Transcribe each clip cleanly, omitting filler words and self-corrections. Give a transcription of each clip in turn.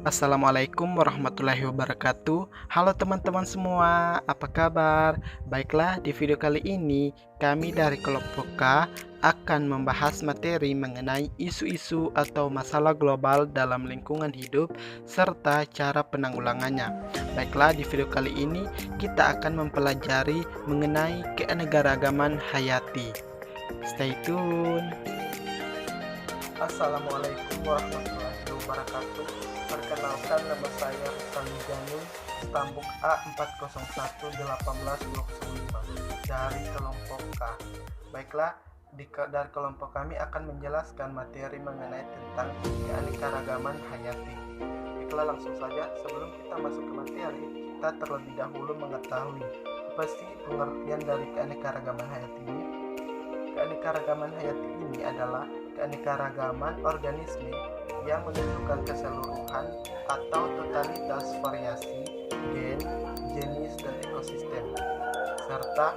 Assalamualaikum warahmatullahi wabarakatuh. Halo teman-teman semua, apa kabar? Baiklah, di video kali ini kami dari kelompok K akan membahas materi mengenai isu-isu atau masalah global dalam lingkungan hidup serta cara penanggulangannya. Baiklah, di video kali ini kita akan mempelajari mengenai keanekaragaman hayati. Stay tune. Assalamualaikum warahmatullahi wabarakatuh. Perkenalkan, nama saya Sami Janun, stambuk A4011825 dari kelompok K. Baiklah, dari kelompok kami akan menjelaskan materi mengenai tentang keanekaragaman hayati. Baiklah, langsung saja. Sebelum kita masuk ke materi, kita terlebih dahulu mengetahui apa sih pengertian dari keanekaragaman hayati ini. Keanekaragaman hayati ini adalah keanekaragaman organisme yang menunjukkan keseluruhan atau totalitas variasi gen, jenis, dan ekosistem. Serta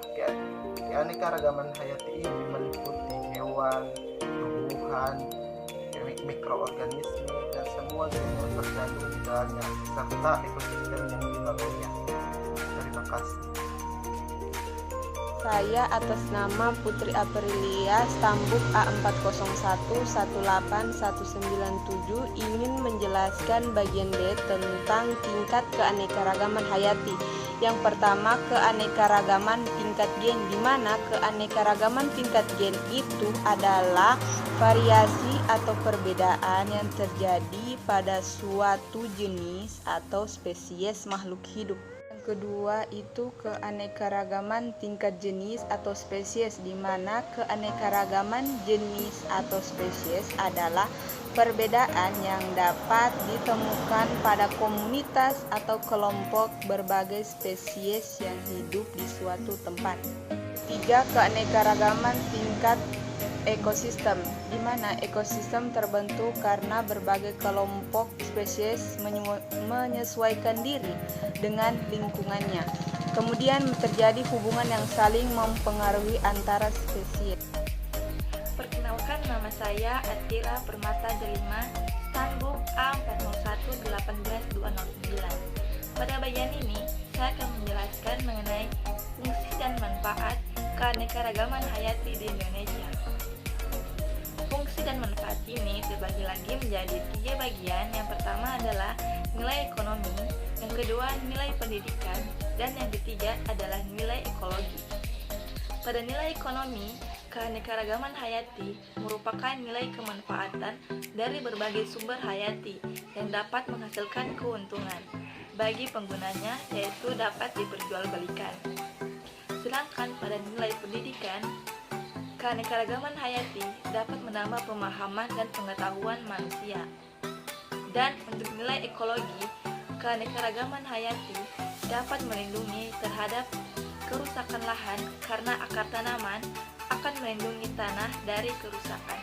keanekaragaman hayati ini meliputi hewan, tumbuhan, mikroorganisme, dan semua jenis terkandung di dalamnya, serta ekosistem yang dilaluinya. Terima kasih. Saya atas nama Putri Aprilia, stambuk A401181197 ingin menjelaskan bagian D tentang tingkat keanekaragaman hayati. Yang pertama, keanekaragaman tingkat gen, di mana keanekaragaman tingkat gen itu adalah variasi atau perbedaan yang terjadi pada suatu jenis atau spesies makhluk hidup. Kedua itu keanekaragaman tingkat jenis atau spesies, di mana keanekaragaman jenis atau spesies adalah perbedaan yang dapat ditemukan pada komunitas atau kelompok berbagai spesies yang hidup di suatu tempat. Tiga, keanekaragaman tingkat ekosistem, di mana ekosistem terbentuk karena berbagai kelompok spesies menyesuaikan diri dengan lingkungannya. Kemudian terjadi hubungan yang saling mempengaruhi antara spesies. Perkenalkan, nama saya Atira Permata Delima, stambuk A401181209. Pada bagian ini, saya akan menjelaskan mengenai fungsi dan manfaat keanekaragaman hayati di Indonesia. Fungsi dan manfaat ini terbagi lagi menjadi 3 bagian. Yang pertama adalah nilai ekonomi, yang kedua nilai pendidikan, dan yang ketiga adalah nilai ekologi. Pada nilai ekonomi, keanekaragaman hayati merupakan nilai kemanfaatan dari berbagai sumber hayati yang dapat menghasilkan keuntungan bagi penggunanya, yaitu dapat diperjualbelikan. Sedangkan pada nilai pendidikan, keanekaragaman hayati dapat menambah pemahaman dan pengetahuan manusia. Dan untuk nilai ekologi, keanekaragaman hayati dapat melindungi terhadap kerusakan lahan karena akar tanaman akan melindungi tanah dari kerusakan.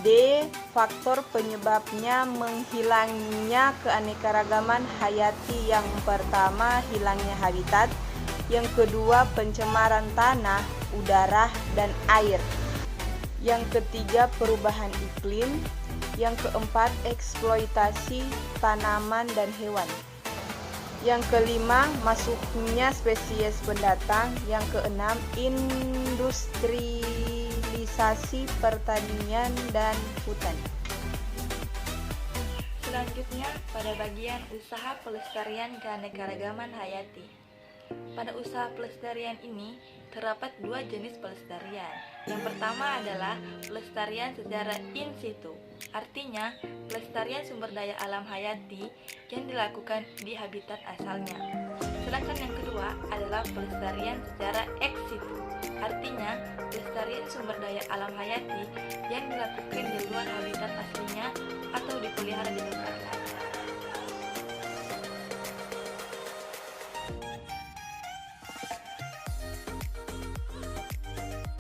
D. Faktor penyebabnya menghilangnya keanekaragaman hayati. Yang pertama, hilangnya habitat. Yang kedua, pencemaran tanah, udara, dan air. Yang ketiga, perubahan iklim. Yang keempat, eksploitasi tanaman dan hewan. Yang kelima, masuknya spesies pendatang. Yang keenam, industrialisasi pertanian dan hutan. Selanjutnya, pada bagian usaha pelestarian keanekaragaman hayati. Pada usaha pelestarian ini terdapat 2 jenis pelestarian. Yang pertama adalah pelestarian secara in situ, artinya pelestarian sumber daya alam hayati yang dilakukan di habitat asalnya. Sedangkan yang kedua adalah pelestarian secara ex situ, artinya pelestarian sumber daya alam hayati yang dilakukan di luar habitat aslinya atau dipelihara di tempat lain.